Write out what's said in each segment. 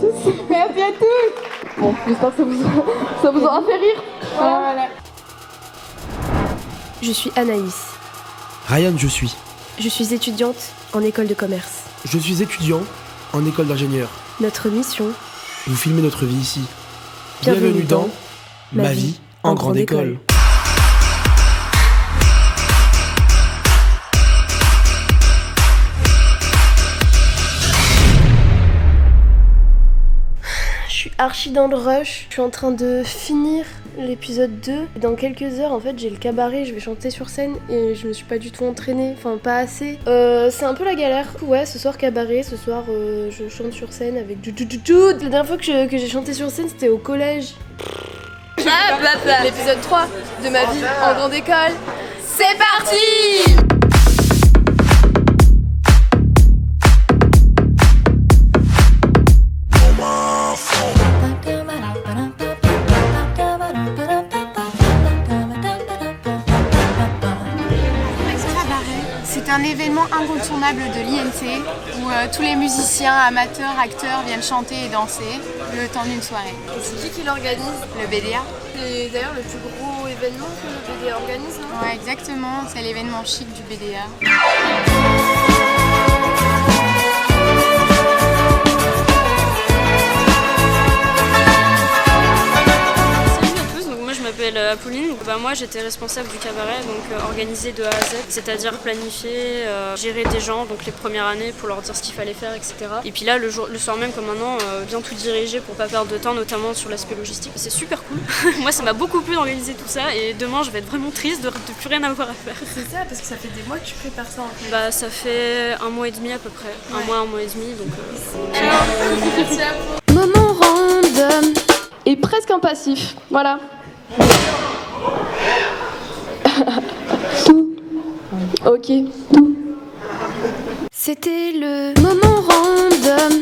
tous. Merci à tous. Bon, j'espère que ça vous aura fait rire. Voilà. Je suis Anaïs. Ryan, je suis. Je suis étudiante en école de commerce. Je suis étudiant en école d'ingénieur. Notre mission, Vous filmez notre vie ici. Bienvenue dans Ma vie en grande école. je suis archi dans le rush. Je suis en train de finir l'épisode 2. Dans quelques heures, en fait, j'ai le cabaret, je vais chanter sur scène et je me suis pas du tout entraînée, enfin pas assez. C'est un peu la galère. Ouais, ce soir cabaret, ce soir je chante sur scène avec Jude. La dernière fois que j'ai chanté sur scène, c'était au collège. L'épisode 3 de ma vie en grande école. C'est parti! C'est un événement incontournable de l'INT où tous les musiciens, amateurs, acteurs viennent chanter et danser le temps d'une soirée. C'est qui l'organise? Le BDA. C'est d'ailleurs le plus gros événement que le BDA organise, non? Ouais, exactement, c'est l'événement chic du BDA. Je m'appelle Apolline. Moi j'étais responsable du cabaret, donc organiser de A à Z, c'est-à-dire planifier, gérer des gens, donc les premières années pour leur dire ce qu'il fallait faire, etc. Et puis là le soir même comme maintenant, bien tout diriger pour pas perdre de temps, notamment sur l'aspect logistique. C'est super cool. Moi ça m'a beaucoup plu d'organiser tout ça et demain je vais être vraiment triste de plus rien avoir à faire. C'est ça, parce que ça fait des mois que tu prépares ça en fait. Ça fait 1 mois et demi à peu près. Ouais. Un mois et demi, donc... Moment random. Et presque un passif. Voilà. Tout. Ok. Tout. C'était le moment random.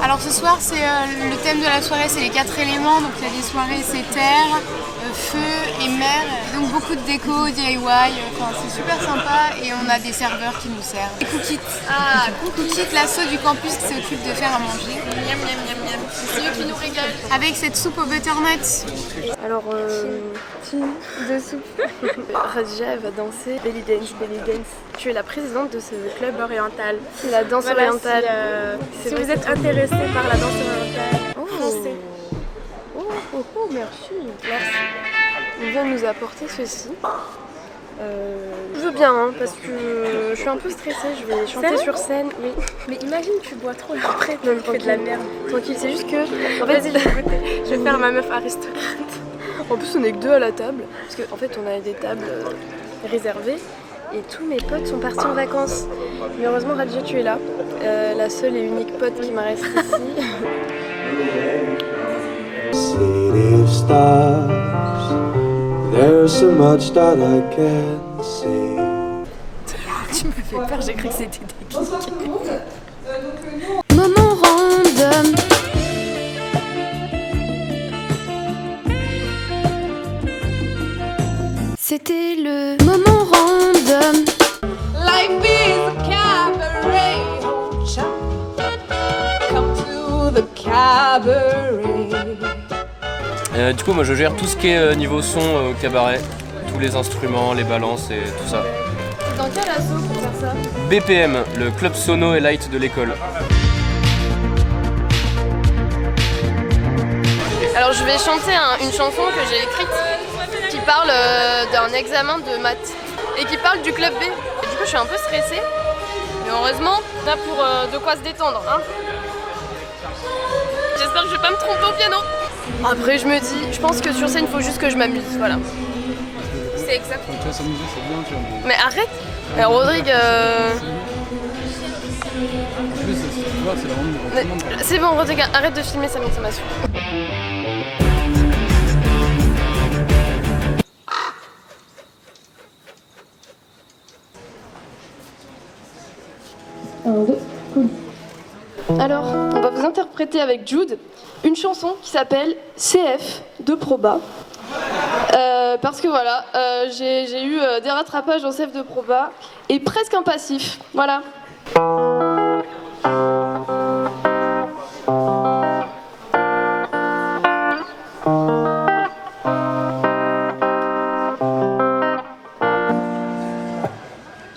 Alors ce soir, c'est le thème de la soirée, c'est les 4 éléments. Donc il y a des soirées, c'est terre, feu et mer. Donc beaucoup de déco, DIY, c'est super sympa et on a des serveurs qui nous servent. Et Cookit. Ah, Cookit, l'asso du campus qui s'occupe de faire à manger. Miam miam miam miam. C'est eux qui nous régalent. Avec cette soupe au butternut. Alors, team de soupe. Radija, elle va danser belly dance, belly dance. Tu es la présidente de ce club oriental. C'est la danse orientale. Si vous êtes intéressé par la danse orientale, foncez. Oh, merci. On vient de nous apporter ceci. Je veux bien, hein, parce que je suis un peu stressée, je vais chanter sur scène. Oui. Mais imagine, tu bois trop là après, tu fais de la merde. Tranquille, c'est juste que. En fait, je vais faire ma meuf aristocrate. En plus, on est que 2 à la table, parce qu'en fait, on a des tables réservées. Et tous mes potes sont partis en vacances. Mais heureusement, Radja, tu es là. La seule et unique pote qui me reste ici. City of stars, there's so much that I can't see. Tu me fais peur, j'ai cru que c'était des geeks. Moment random. C'était le moment random. Life is a cabaret. Come to the cabaret. Du coup, moi je gère tout ce qui est niveau son au cabaret, tous les instruments, les balances et tout ça. Dans quel asso pour faire ça? BPM, le club sono et light de l'école. Alors je vais chanter une chanson que j'ai écrite qui parle d'un examen de maths et qui parle du club B. Et du coup je suis un peu stressée, mais heureusement on a pour de quoi se détendre. Hein. J'espère que je vais pas me tromper au piano. Après je me dis, je pense que sur scène il faut juste que je m'amuse, voilà. C'est exact. Quand tu vas s'amuser, c'est bien, tu vois. Mais arrête. Rodrigue... En plus, si tu vois, c'est vraiment une recommande. C'est bon Rodrigue, arrête de filmer, ça m'a suffi. Alors, on va vous interpréter avec Jude une chanson qui s'appelle CF de Proba. Parce que voilà, j'ai eu des rattrapages en CF de Proba et presque un passif. Voilà.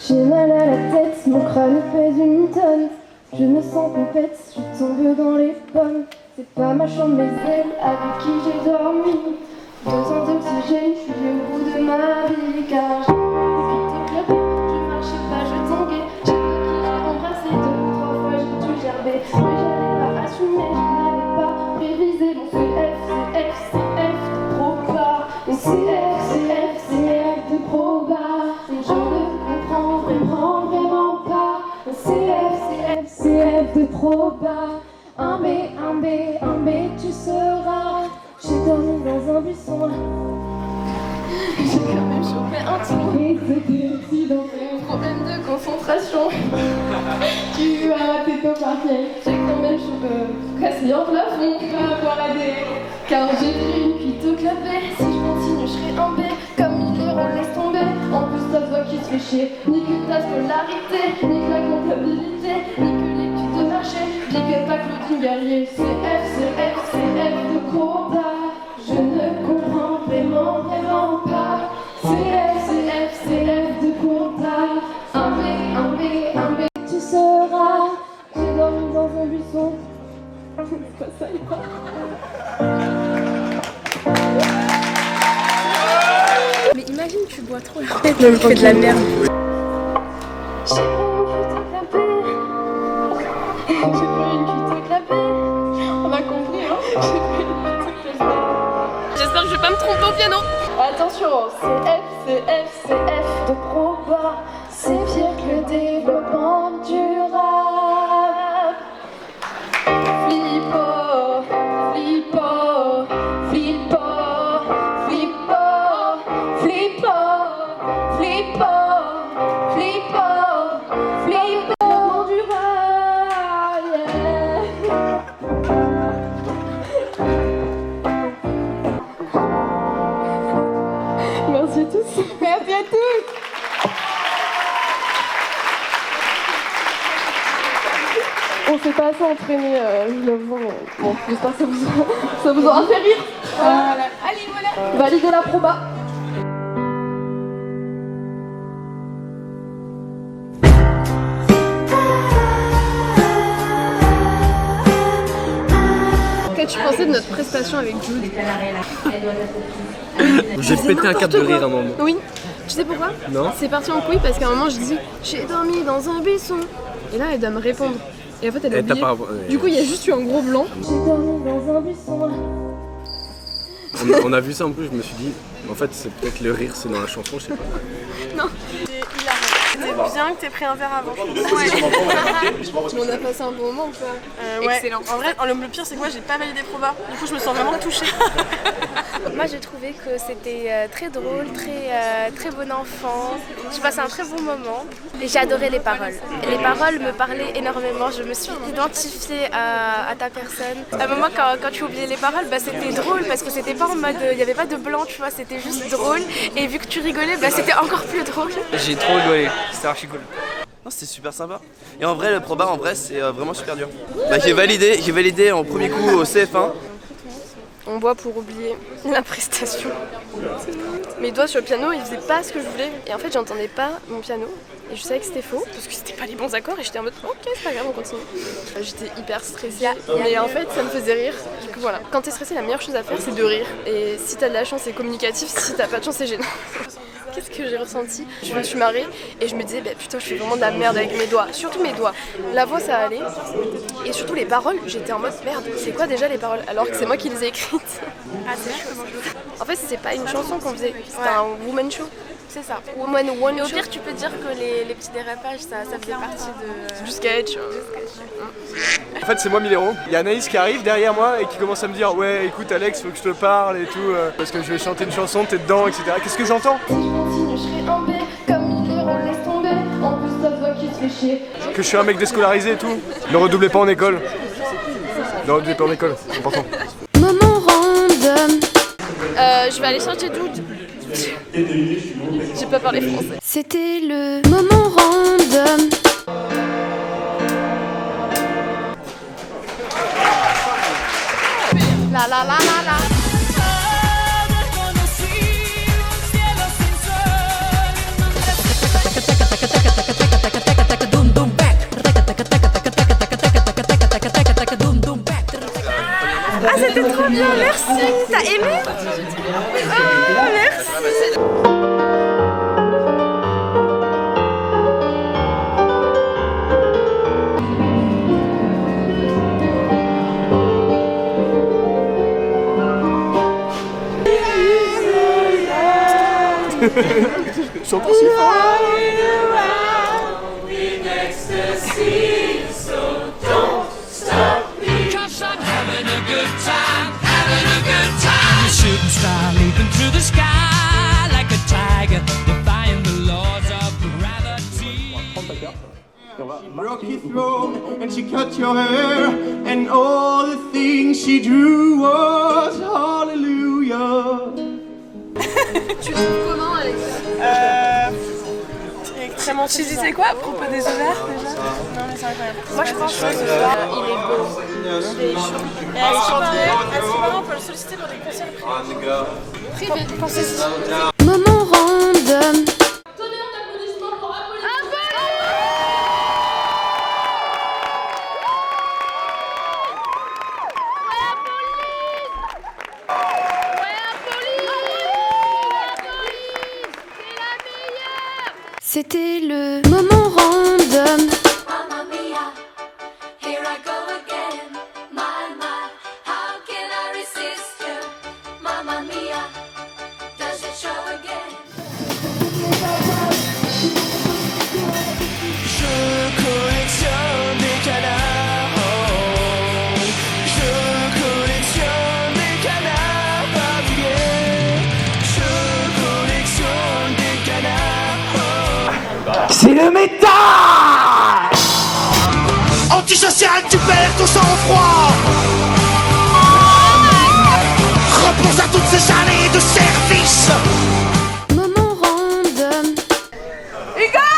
J'ai mal à la tête, mon crâne pèse une tonne. Je me sens complète, je tombe dans les pommes. C'est pas ma chambre, mes ailes avec qui j'ai dormi. 2 ans d'oxygène, je suis au bout de ma vie. Car j'ai vite club, je marchais pas, je tanguais. J'ai cru qu'il a embrassé 2 ou 3 fois, j'ai dû gerber. Mais j'avais pas assumé, je n'avais pas révisé. Mon CF de Proba. Mon CF de Proba. Je ne comprends vraiment pas. Mon CF de Proba. Un B, tu seras. J'ai dormi dans un buisson. J'ai quand même chopé un trou. Et c'était accidenté. Problème de concentration. Tu as raté ton parquet. J'ai quand même cassé un plafond. Pas avoir AD. Car j'ai pris une cuite au clapet. Si je continue, je serai un B. Comme il est, on laisse tomber. En plus, ta voix qui se fait chier. Ni que ta scolarité, ni que la comptabilité, ni que les cuites de marché. N'oubliez pas Claudine Guerrier. CF de Proba. Je ne comprends vraiment pas. CF de Proba. Un B, tu seras. J'ai dormi dans un buisson. C'est pas ça, il Mais imagine, tu bois trop la tête, tu fais de la merde. J'ai pris une cuite au clapet. On a compris, hein. J'ai pris une cuite au clapet. J'espère que je vais pas me tromper au piano. Attention, CF de Proba. C'est pire que le développement durable. Merci à tous. Merci à tous. On s'est pas assez entraîné, je l'avoue. Bon, j'espère que ça vous aura fait rire. Voilà. Allez, voilà. Validez la Proba. Qu'as-tu pensé de notre prestation avec Jude? J'ai pété un câble de rire à un moment. Oui. Tu sais pourquoi? Non. C'est parti en couille parce qu'à un moment je dis j'ai dormi dans un buisson. Et là elle doit me répondre. Et en fait elle a oublié. Du coup il y a juste eu un gros blanc. J'ai dormi dans un buisson. On a vu ça en plus, je me suis dit, en fait c'est peut-être le rire, c'est dans la chanson, je sais pas. Non. C'est bien que t'aies pris un verre avant. On a passé un bon moment ou pas? Ouais. Excellent. En vrai, le pire c'est que moi j'ai pas validé Proba. Du coup je me sens vraiment touchée. Moi j'ai trouvé que c'était très drôle, très bon enfant. J'ai passé un très bon moment et j'ai adoré les paroles. Les paroles me parlaient énormément, je me suis identifiée à ta personne. À un moment quand tu oubliais les paroles, bah, c'était drôle parce que c'était pas en mode, il n'y avait pas de blanc, tu vois, c'était juste drôle. Et vu que tu rigolais, bah, c'était encore plus drôle. J'ai trop rigolé, c'était archi cool. Non, c'était super sympa. Et en vrai, le Proba, c'est vraiment super dur. Bah, j'ai validé en premier coup au CF1. On boit pour oublier la prestation. Mes doigts sur le piano, ils faisaient pas ce que je voulais. Et en fait, j'entendais pas mon piano. Et je savais que c'était faux, parce que c'était pas les bons accords. Et j'étais en mode, ok, c'est pas grave, on continue. J'étais hyper stressée. Mais en fait, ça me faisait rire. Du coup, voilà. Quand t'es stressé, la meilleure chose à faire, c'est de rire. Et si t'as de la chance, c'est communicatif. Si t'as pas de chance, c'est gênant. Qu'est-ce que j'ai ressenti? Je me suis marrée et je me disais, bah, putain, je fais vraiment de la merde avec mes doigts. Surtout mes doigts. La voix, ça allait. Et surtout les paroles, j'étais en mode, merde, c'est quoi déjà les paroles? Alors que c'est moi qui les ai écrites. Ah, c'est chaud. En fait, c'est pas une chanson qu'on faisait, c'était un woman show. C'est ça. Woman one Et au show. pire, tu peux dire que les petits dérapages, ça faisait partie de... Du sketch. En fait, c'est moi Milero. Il y a Anaïs qui arrive derrière moi et qui commence à me dire ouais, écoute Alex, faut que je te parle et tout, parce que je vais chanter une chanson, t'es dedans, etc. Qu'est-ce que j'entends? Si je continue, je serai en B. Comme il est, on laisse tomber. En plus, ta voix qui se fait chier. Que je suis un mec déscolarisé et tout. Ne redoublez pas en école. Ne redoublez pas en école, c'est important. Moment random. Je vais aller chercher Jude. J'ai pas parlé français. C'était le moment random. La la la la la. Ah, c'était trop bien, merci. T'as aimé? Oh, merci. Chante aussi fort. Shooting star leaping through the sky like a tiger, defying the laws of gravity. She broke your throat and she cut your hair, and all the things she drew was hallelujah. Tu trouves comment, Alex? Extrêmement. Tu disais quoi à propos des horaires déjà? Non mais c'est incroyable. Moi je pense que ce soir il est beau. Il est chaud. Et à ce qui paraît, on peut le solliciter pour des concerts privés. Pensez-y. Moment random. C'était le moment random. Mamma mia, here I go again. My, how can I resist you? Mamma mia, does it show again? Je collectionne des canards. Je collectionne des canards papillés. Je collectionne des canards. C'est le métal. Antisocial, tu perds ton sang-froid. Repense à toutes ces années de service. Moment random. Hugo!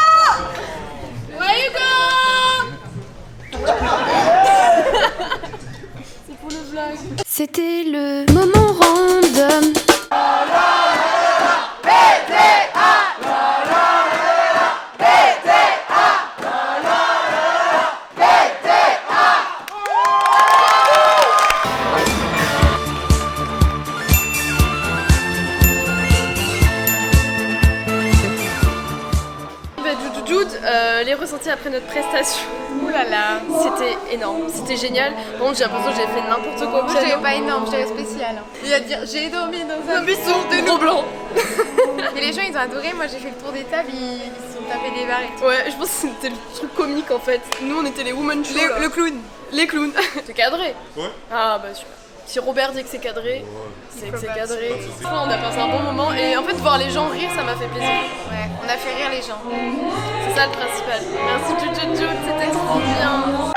Ouais, Hugo! C'est pour le vlog. C'était le moment random. Les ressentis après notre prestation. Ouh là là. C'était énorme, c'était génial. Par contre, j'ai l'impression que j'ai fait n'importe quoi. Moi, je dirais pas énorme, je dirais spécial. Il va dire j'ai dormi dans un buisson de gros blanc. Et les gens ils ont adoré, moi j'ai fait le tour des tables, ils se sont tapés des barres et tout. Ouais, je pense que c'était le truc comique en fait. Nous on était les woman show. Le clown. Les clowns. C'est cadré. Ouais. Ah bah super. Si Robert dit que c'est cadré, c'est que c'est cadré. Franchement, on a passé un bon moment et en fait voir les gens rire, ça m'a fait plaisir. Ouais, on a fait rire les gens. C'est ça le principal. Merci Jude, c'était trop bien.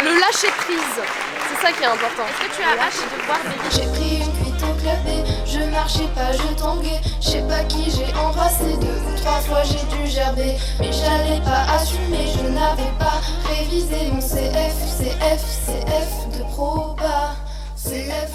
Le lâcher prise, c'est ça qui est important. Est-ce que tu as hâte de voir des... J'ai pris une cuite en clapet, je marchais pas, je tanguais. Je sais pas qui j'ai embrassé, 2 ou 3 fois j'ai dû gerber. Mais j'allais pas assumer, je n'avais pas révisé mon CF de proba. CF